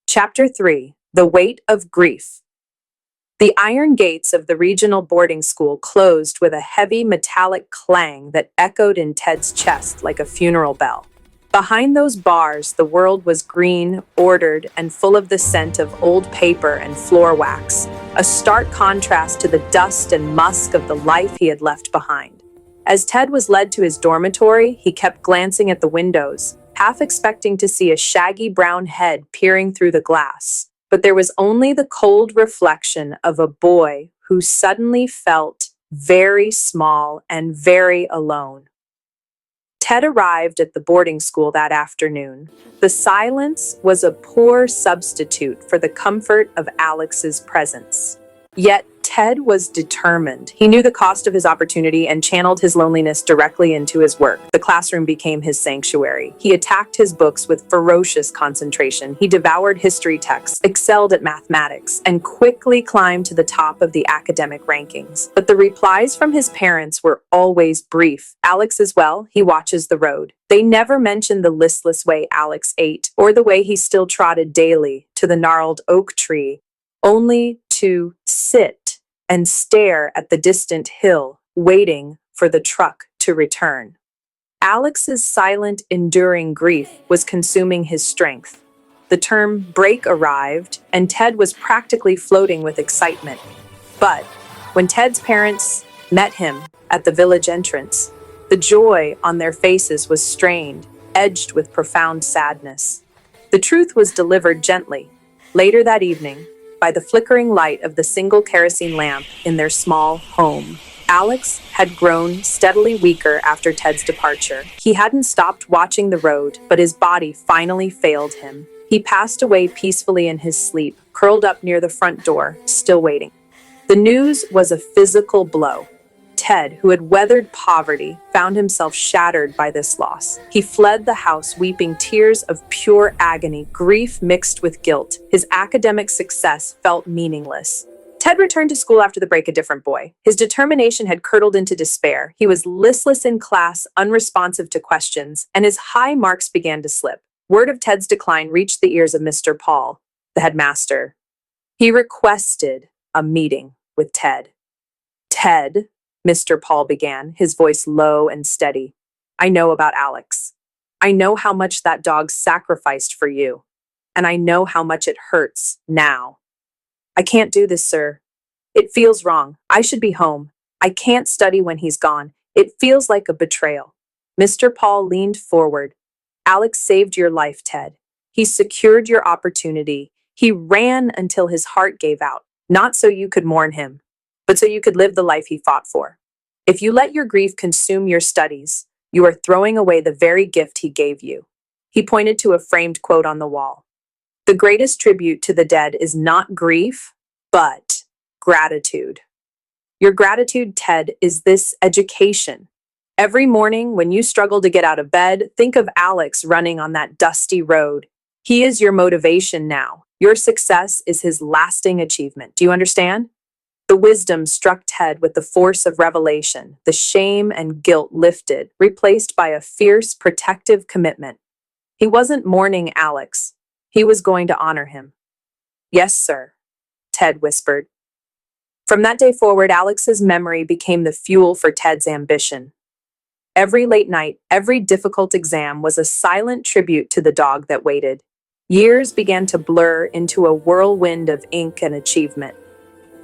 Chapter 3: The Weight of Grief. The iron gates of the regional boarding school closed with a heavy metallic clang that echoed in Ted's chest like a funeral bell. Behind those bars, the world was green, ordered, and full of the scent of old paper and floor wax, a stark contrast to the dust and musk of the life he had left behind. As Ted was led to his dormitory, he kept glancing at the windows, half expecting to see a shaggy brown head peering through the glass. But there was only the cold reflection of a boy who suddenly felt very small and very alone. Ted arrived at the boarding school that afternoon. The silence was a poor substitute for the comfort of Alex's presence. Yet Ted was determined. He knew the cost of his opportunity and channeled his loneliness directly into his work. The classroom became his sanctuary. He attacked his books with ferocious concentration. He devoured history texts, excelled at mathematics, and quickly climbed to the top of the academic rankings. But the replies from his parents were always brief. Alex as well, he watches the road. They never mentioned the listless way Alex ate, or the way he still trotted daily to the gnarled oak tree, only to sit and stare at the distant hill, waiting for the truck to return. Alex's silent, enduring grief was consuming his strength. The term break arrived, and Ted was practically floating with excitement. But when Ted's parents met him at the village entrance, the joy on their faces was strained, edged with profound sadness. The truth was delivered gently. Later that evening, by the flickering light of the single kerosene lamp in their small home, Alex had grown steadily weaker after Ted's departure. He hadn't stopped watching the road, but his body finally failed him. He passed away peacefully in his sleep, curled up near the front door, still waiting. The news was a physical blow. Ted, who had weathered poverty, found himself shattered by this loss. He fled the house weeping tears of pure agony, grief mixed with guilt. His academic success felt meaningless. Ted returned to school after the break a different boy. His determination had curdled into despair. He was listless in class, unresponsive to questions, and his high marks began to slip. Word of Ted's decline reached the ears of Mr. Paul, the headmaster. He requested a meeting with Ted. "Ted," Mr. Paul began, his voice low and steady, "I know about Alex. I know how much that dog sacrificed for you, and I know how much it hurts now. I can't do this, sir. It feels wrong. I should be home. I can't study when he's gone. It feels like a betrayal." Mr. Paul leaned forward. "Alex saved your life, Ted. He secured your opportunity. He ran until his heart gave out, not so you could mourn him, but so you could live the life he fought for. If you let your grief consume your studies, you are throwing away the very gift he gave you." He pointed to a framed quote on the wall. "The greatest tribute to the dead is not grief, but gratitude. Your gratitude, Ted, is this education. Every morning when you struggle to get out of bed, think of Alex running on that dusty road. He is your motivation now. Your success is his lasting achievement. Do you understand?" The wisdom struck Ted with the force of revelation. The shame and guilt lifted, replaced by a fierce, protective commitment. He wasn't mourning Alex. He was going to honor him. "Yes, sir," Ted whispered. From that day forward, Alex's memory became the fuel for Ted's ambition. Every late night, every difficult exam was a silent tribute to the dog that waited. Years began to blur into a whirlwind of ink and achievement.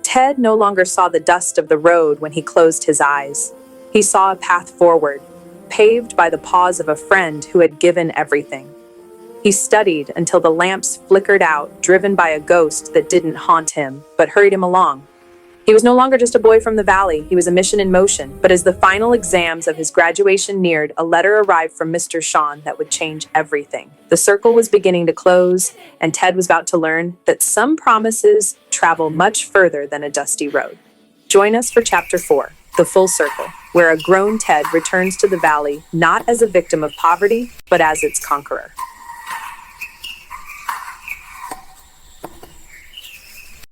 Ted no longer saw the dust of the road when he closed his eyes. He saw a path forward, paved by the pause of a friend who had given everything. He studied until the lamps flickered out, driven by a ghost that didn't haunt him, but hurried him along. He was no longer just a boy from the valley, he was a mission in motion. But as the final exams of his graduation neared, a letter arrived from Mr. Sean that would change everything. The circle was beginning to close, and Ted was about to learn that some promises travel much further than a dusty road. Join us for Chapter 4, The Full Circle, where a grown Ted returns to the valley not as a victim of poverty, but as its conqueror.